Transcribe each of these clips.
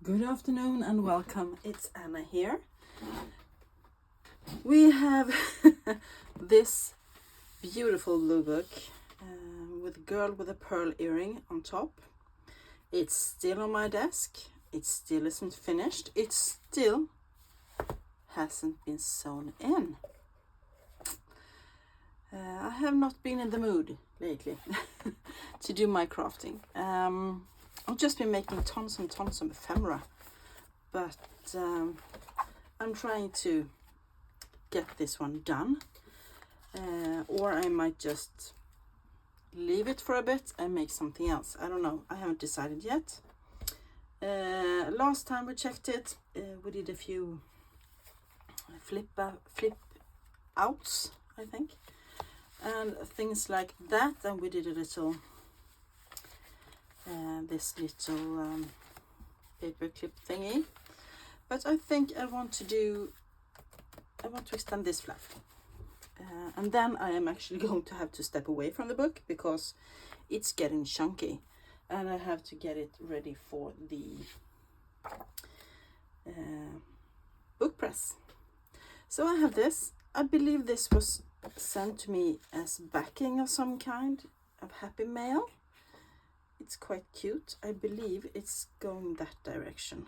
Good afternoon and welcome. It's Anna here. We have this beautiful blue book with a girl with a pearl earring on top. It's still on my desk. It still isn't finished. It still hasn't been sewn in. I have not been in the mood lately to do my crafting. I've just been making tons and tons of ephemera, but I'm trying to get this one done, or I might just leave it for a bit and make something else. I don't know. I haven't decided yet. Last time we checked it, we did a few flip outs, I think, and things like that, and we did a little this little paper clip thingy, but I think I want to extend this flap, and then I am actually going to have to step away from the book because it's getting chunky and I have to get it ready for the book press. So I have this. I believe this was sent to me as backing of some kind of Happy Mail. It's quite cute. I believe it's going that direction.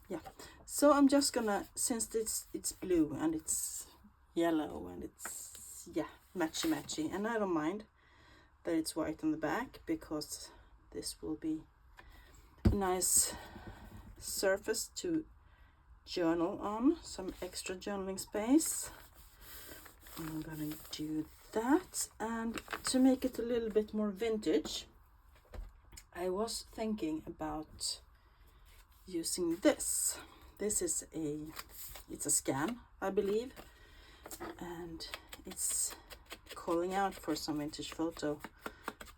Yeah, so I'm just gonna, since it's blue and it's yellow and it's, yeah, matchy, and I don't mind that it's white on the back because this will be a nice surface to journal on, some extra journaling space. I'm gonna do that, and to make it a little bit more vintage, I was thinking about using this. This is it's a scan, I believe, and it's calling out for some vintage photo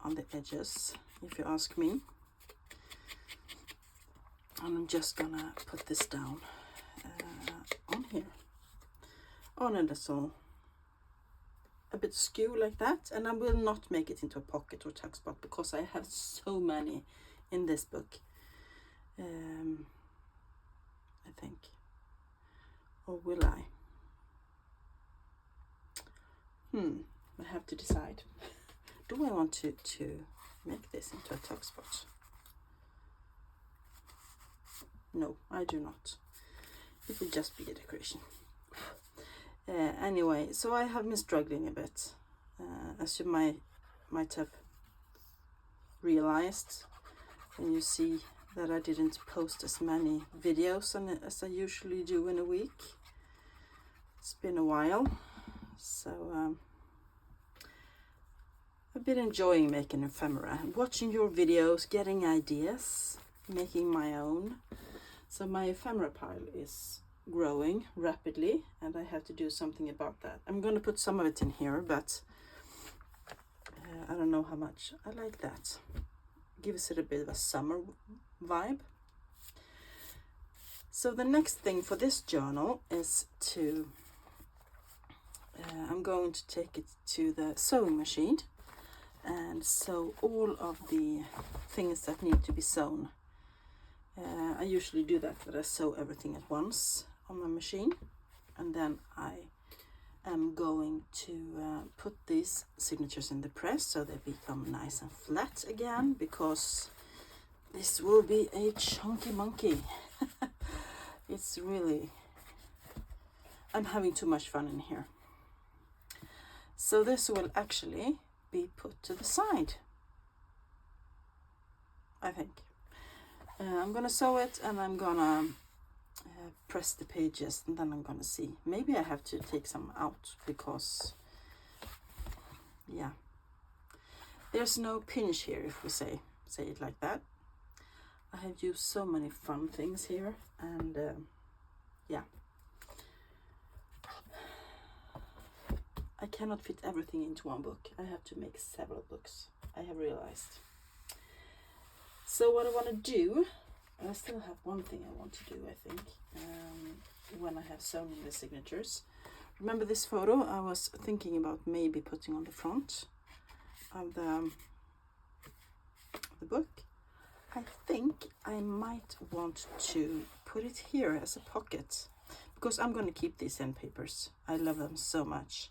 on the edges, if you ask me. And I'm just gonna put this down on here, on a little, a bit skew like that, and I will not make it into a pocket or tuck spot because I have so many in this book. I think, or will I? I have to decide. Do I want to make this into a tuck spot? No, I do not. It will just be a decoration. Anyway, so I have been struggling a bit, as you might have realized when you see that I didn't post as many videos as I usually do in a week. It's been a while, so I've been enjoying making ephemera, watching your videos, getting ideas, making my own. So my ephemera pile is growing rapidly and I have to do something about that. I'm going to put some of it in here, but I don't know how much. I like that. Gives it a bit of a summer vibe. So the next thing for this journal is to I'm going to take it to the sewing machine and sew all of the things that need to be sewn. I usually do that, but I sew everything at once on my machine, and then I am going to put these signatures in the press so they become nice and flat again, because this will be a chunky monkey. It's really, I'm having too much fun in here. So this will actually be put to the side, I think. I'm gonna sew it and I'm gonna press the pages, and then I'm gonna see. Maybe I have to take some out because, yeah, there's no pinch here, if we say it like that. I have used so many fun things here, and yeah, I cannot fit everything into one book. I have to make several books, I have realized. So what I want to do, I still have one thing I want to do, I think, when I have sewn in the signatures. Remember this photo I was thinking about maybe putting on the front of the book? I think I might want to put it here as a pocket, because I'm going to keep these end papers. I love them so much.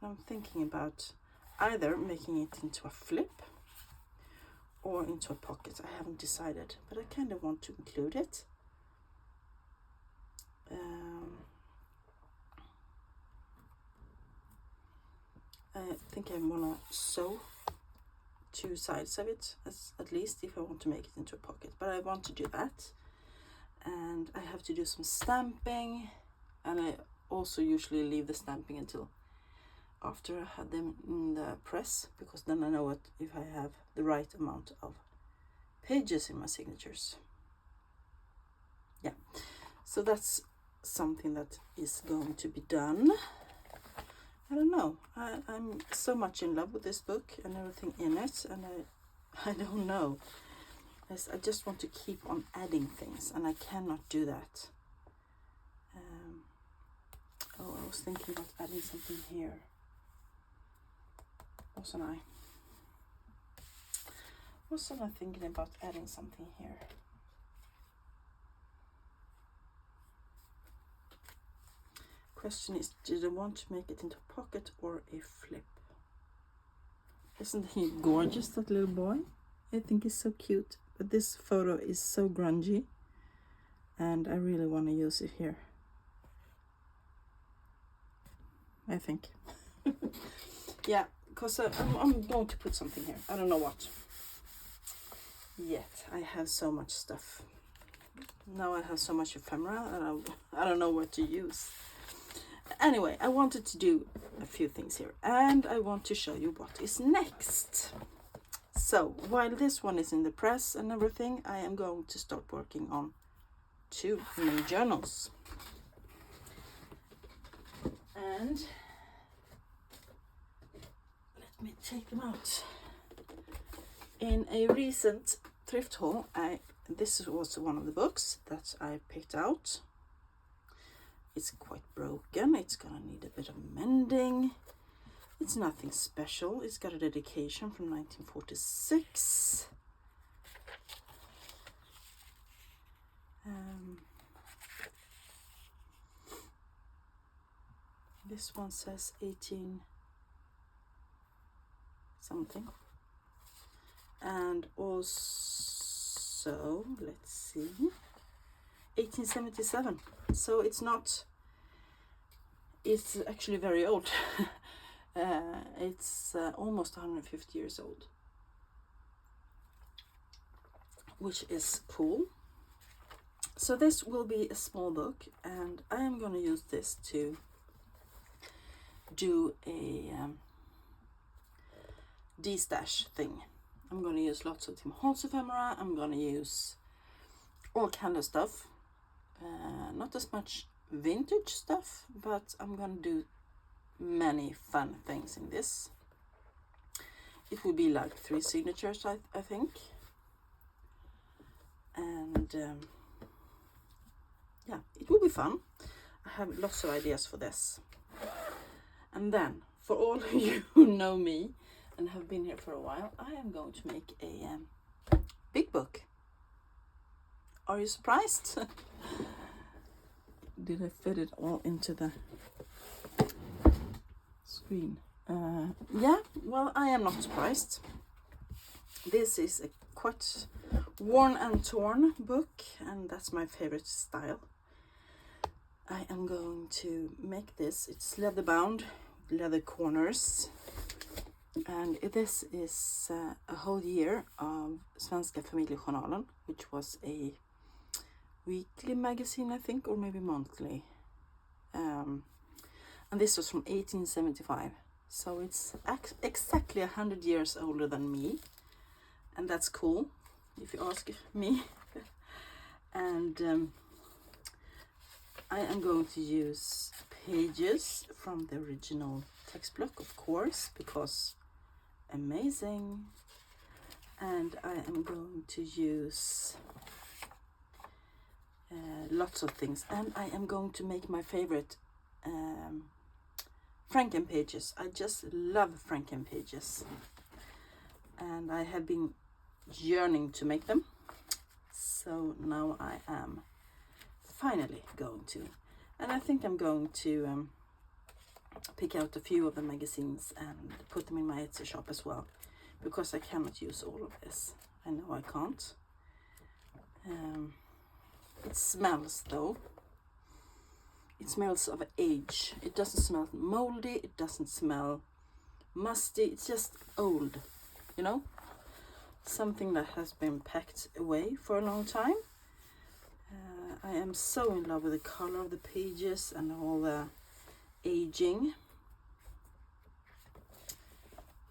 I'm thinking about either making it into a flip or into a pocket. I haven't decided, but I kind of want to include it. I think I want to sew 2 sides of it, at least if I want to make it into a pocket. But I want to do that, and I have to do some stamping, and I also usually leave the stamping until after I had them in the press, because then I know if I have the right amount of pages in my signatures. Yeah, so that's something that is going to be done. I don't know, I'm so much in love with this book and everything in it, and I don't know. I just want to keep on adding things, and I cannot do that. I was thinking about adding something here. Wasn't I thinking about adding something here? Question is, did I want to make it into a pocket or a flip? Isn't he gorgeous, that little boy? I think he's so cute. But this photo is so grungy, and I really want to use it here, I think. Yeah, because I'm going to put something here. I don't know what yet. I have so much stuff. Now I have so much ephemera, and I don't know what to use. Anyway, I wanted to do a few things here, and I want to show you what is next. So while this one is in the press and everything, I am going to start working on 2 new journals. And let me take them out. In a recent thrift haul, this was one of the books that I picked out. It's quite broken. It's gonna need a bit of mending. It's nothing special. It's got a dedication from 1946. This one says 18 something. And also, let's see, 1877. So it's actually very old. It's almost 150 years old, which is cool. So this will be a small book, and I am going to use this to do a de-stash thing. I'm going to use lots of Tim Holtz ephemera. I'm going to use all kind of stuff. Not as much vintage stuff, but I'm going to do many fun things in this. It will be like 3 signatures, I think. And yeah, it will be fun. I have lots of ideas for this. And then, for all of you who know me and have been here for a while, I am going to make a big book. Are you surprised? Did I fit it all into the screen? Yeah, well, I am not surprised. This is a quite worn and torn book, and that's my favorite style. I am going to make this. It's leather bound, leather corners, and this is a whole year of Svenska Familjejournalen, which was a weekly magazine, I think, or maybe monthly. And this was from 1875, so it's exactly 100 years older than me, and that's cool, if you ask me. And I am going to use pages from the original text block, of course, because amazing. And I am going to use lots of things, and I am going to make my favorite Franken pages. I just love Franken pages, and I have been yearning to make them. So now I am finally going to, and I think I'm going to pick out a few of the magazines and put them in my Etsy shop as well, because I cannot use all of this. I know I can't. It smells though. It smells of age. It doesn't smell moldy. It doesn't smell musty. It's just old, you know? Something that has been packed away for a long time. I am so in love with the color of the pages and all the aging.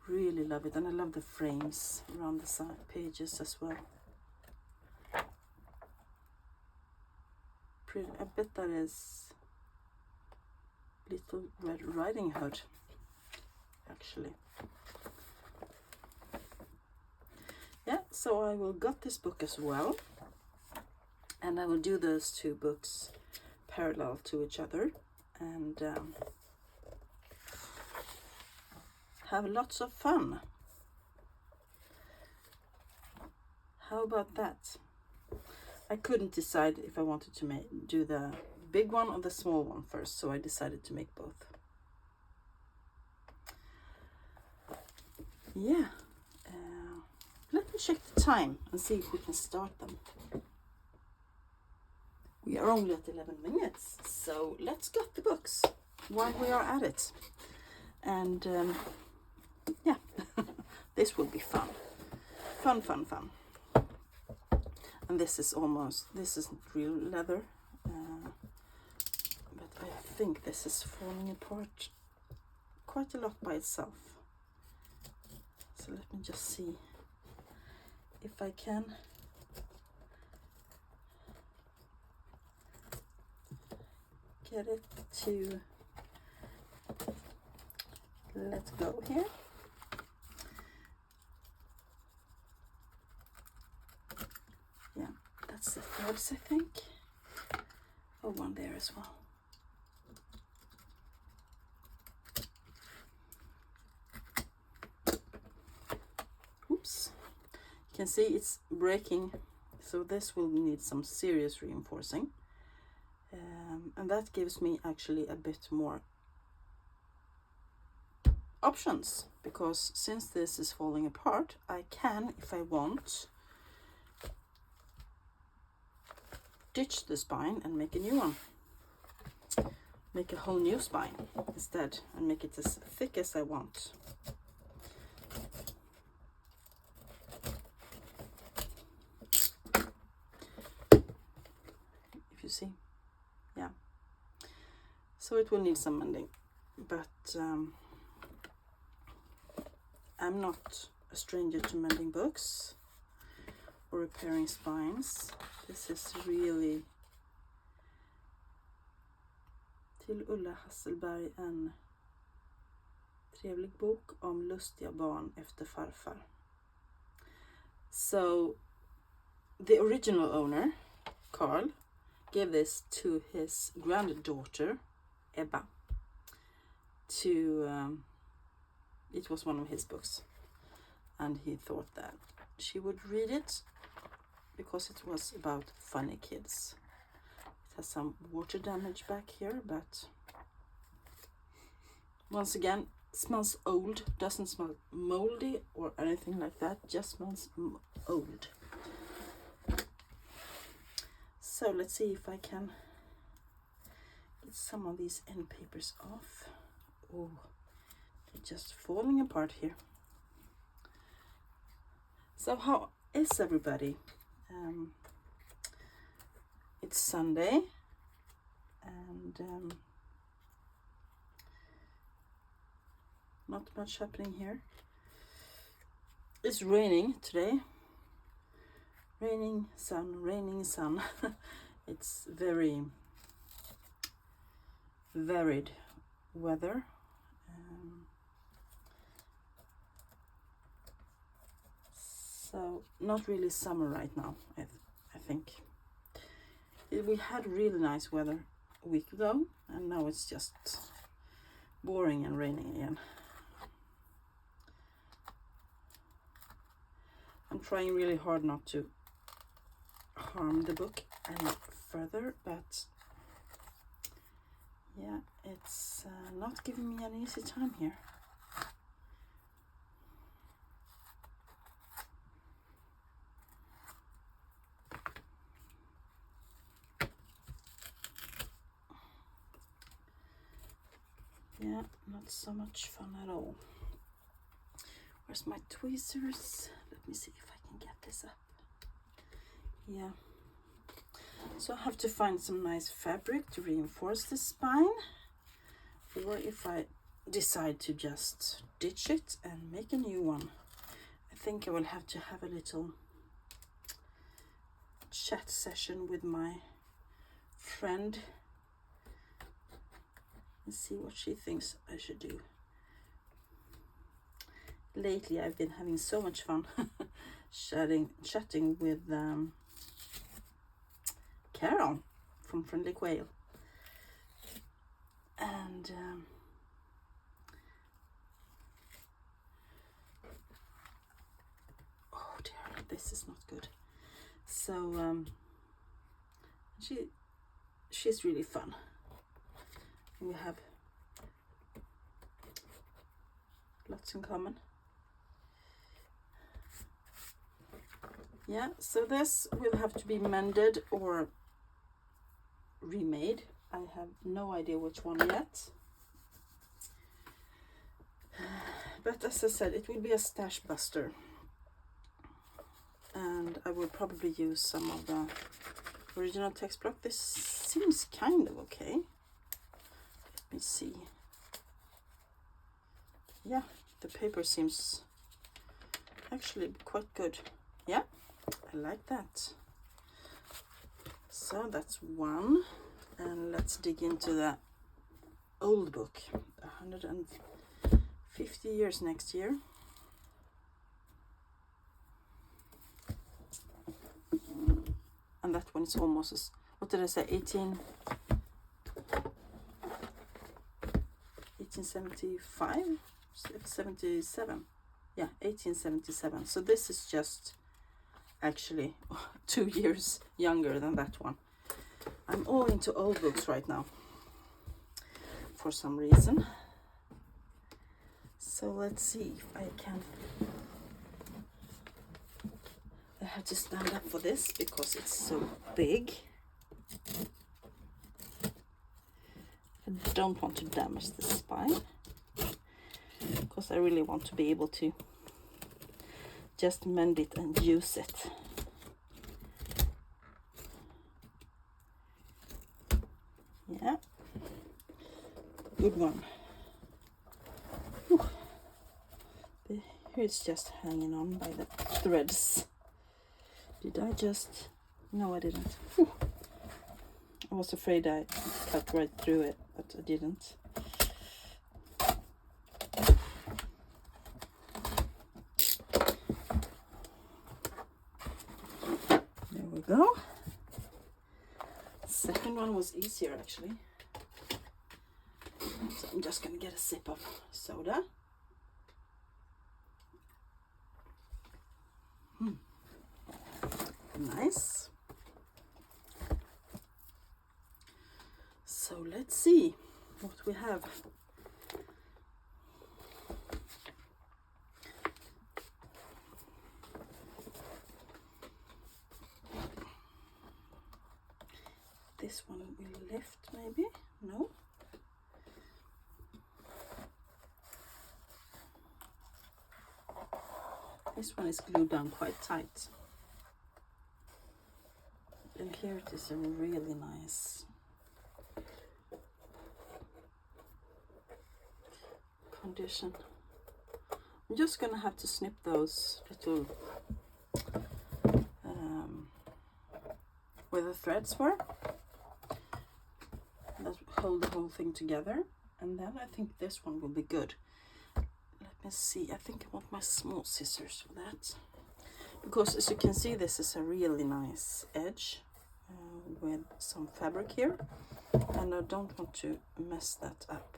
Really love it, and I love the frames around the side pages as well. Pretty, I bet that is Little Red Riding Hood, actually. Yeah, so I will got this book as well, and I will do those two books parallel to each other, and have lots of fun. How about that? I couldn't decide if I wanted to do the big one or the small one first, so I decided to make both. Yeah. Let me check the time and see if we can start them. We are only at 11 minutes, so let's get the books while we are at it. And yeah, this will be fun. Fun. And this isn't real leather, but I think this is falling apart quite a lot by itself. So let me just see if I can get it to let go here. Yeah, that's the threads, I think. Oh, one there as well. Oops. You can see it's breaking, so this will need some serious reinforcing. And that gives me actually a bit more options, because since this is falling apart, I can, if I want, ditch the spine and make a new one. Make a whole new spine instead and make it as thick as I want. If you see, yeah. So it will need some mending, but I'm not a stranger to mending books or repairing spines. This is really, till Ulla Hasselberg, en trevlig bok om lustiga barn efter farfar. So the original owner, Carl, gave this to his granddaughter, Ebba, it was one of his books, and he thought that she would read it because it was about funny kids. It has some water damage back here, but once again, smells old, doesn't smell moldy or anything like that, just smells old. So let's see if I can get some of these end papers off. Oh, they're just falling apart here. So how is everybody? It's Sunday, and not much happening here. It's raining today. Raining sun. It's very varied weather. So not really summer right now, I think. We had really nice weather a week ago, and now it's just boring and raining again. I'm trying really hard not to harm the book any further, but yeah, it's not giving me an easy time here. Yeah, not so much fun at all. Where's my tweezers? Let me see if I can get this up. Yeah. So I have to find some nice fabric to reinforce the spine. Or if I decide to just ditch it and make a new one, I think I will have to have a little chat session with my friend and see what she thinks I should do. Lately I've been having so much fun chatting with Carol from Friendly Quail, and oh dear, this is not good. So she's really fun. We have lots in common. Yeah, so this will have to be mended or remade. I have no idea which one yet. But as I said, it will be a stash buster. And I will probably use some of the original text block. This seems kind of okay. Let me see. Yeah, the paper seems actually quite good. Yeah, I like that. So that's one. And let's dig into the old book. 150 years next year. And that one is almost as, what did I say, 1875? 77? Yeah, 1877. So this is just actually 2 years younger than that one. I'm all into old books right now for some reason. So let's see if I can. I have to stand up for this because it's so big. I don't want to damage the spine because I really want to be able to just mend it and use it. Yeah, good one. Whew. Here it's just hanging on by the threads. Did I just? No, I didn't. Whew. I was afraid I cut right through it, but I didn't. There we go. Second one was easier actually. So I'm just gonna get a sip of soda. Nice. So let's see what we have. This one will lift maybe? No? This one is glued down quite tight. And here it is a really nice condition. I'm just gonna have to snip those little where the threads were that hold the whole thing together, and then I think this one will be good. Let me see, I think I want my small scissors for that, because as you can see this is a really nice edge with some fabric here, and I don't want to mess that up.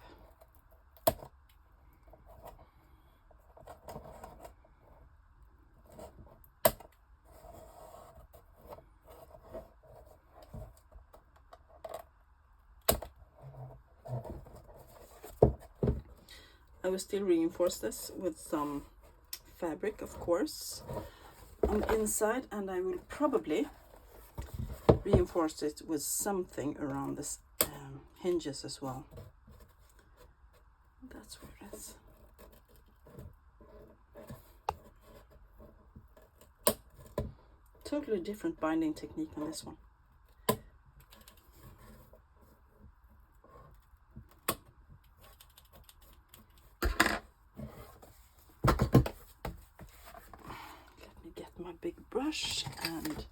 I will still reinforce this with some fabric, of course, on the inside, and I will probably reinforce it with something around this hinges as well. That's where it is. Totally different binding technique on this one. Let me get my big brush and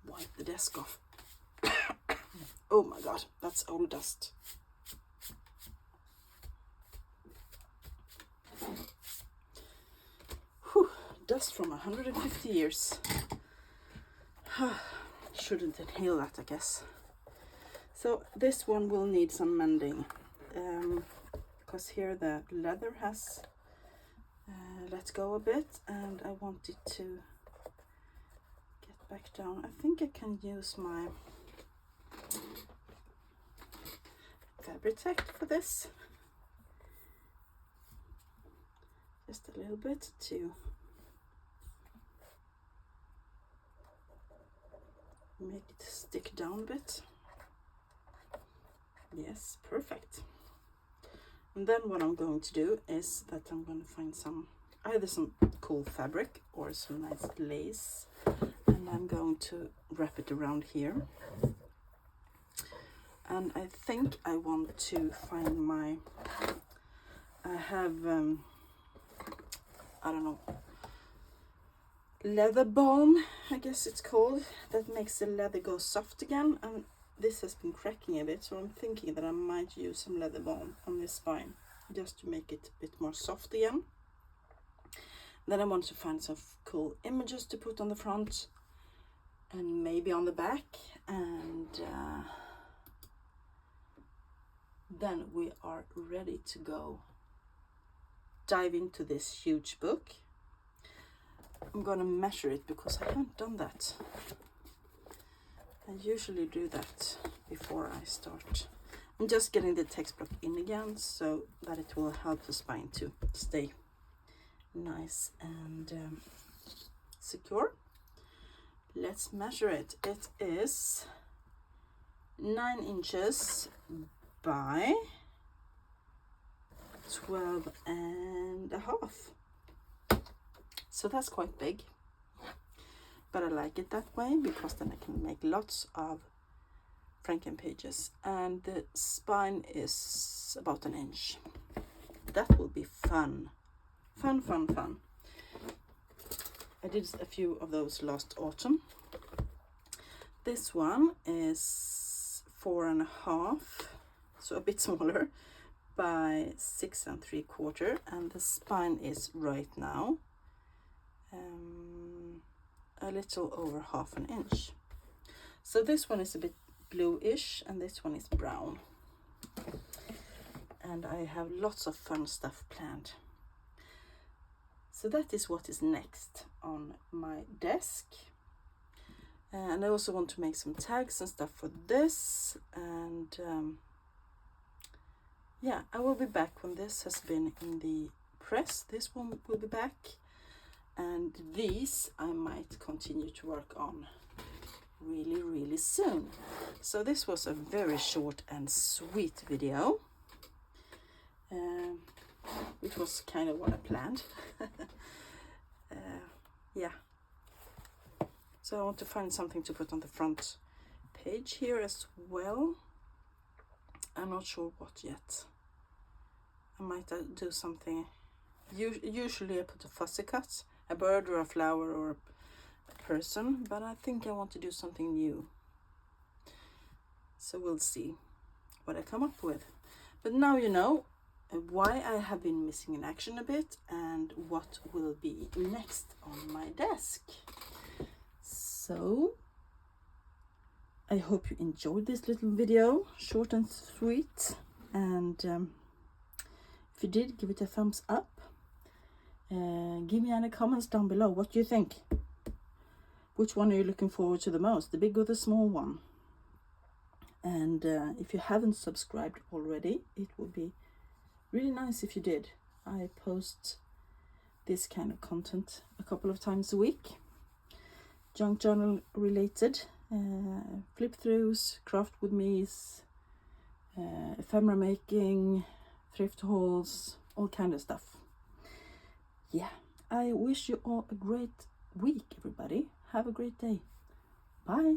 wipe the desk off. Oh my god, that's old dust. Whew, dust from 150 years. Shouldn't inhale that, I guess. So this one will need some mending, because here the leather has let go a bit, and I want it to get back down. I think I can use my Fabric for this, just a little bit to make it stick down a bit. Yes, perfect. And then what I'm going to do is that I'm going to find either some cool fabric or some nice lace, and I'm going to wrap it around here. And I think I want to find I have I don't know, leather balm, I guess it's called, that makes the leather go soft again, and this has been cracking a bit, so I'm thinking that I might use some leather balm on this spine just to make it a bit more soft again. Then I want to find some cool images to put on the front and maybe on the back, and then we are ready to go dive into this huge book. I'm gonna measure it because I haven't done that. I usually do that before I start. I'm just getting the text block in again so that it will help the spine to stay nice and secure. Let's measure it. It is 9 inches by 12.5. So that's quite big, but I like it that way because then I can make lots of Franken pages, and the spine is about 1 inch. That will be fun. Fun. I did a few of those last autumn. This one is 4.5, so a bit smaller, by 6 3/4, and the spine is right now a little over 1/2 inch. So this one is a bit bluish and this one is brown, and I have lots of fun stuff planned. So that is what is next on my desk, and I also want to make some tags and stuff for this, and yeah, I will be back when this has been in the press. This one will be back, and these I might continue to work on really soon. So this was a very short and sweet video, which was kind of what I planned. Yeah, so I want to find something to put on the front page here as well. I'm not sure what yet. I might do something. Usually I put a fussy cut, a bird or a flower or a person, but I think I want to do something new. So we'll see what I come up with. But now you know why I have been missing in action a bit and what will be next on my desk. So I hope you enjoyed this little video, short and sweet, and if you did, give it a thumbs up. Give me any comments down below. What do you think? Which one are you looking forward to the most, the big or the small one? And if you haven't subscribed already, it would be really nice if you did. I post this kind of content a couple of times a week, junk journal related, flip throughs, craft with me's, ephemera making, thrift hauls, all kind of stuff. Yeah, I wish you all a great week, everybody. Have a great day. Bye.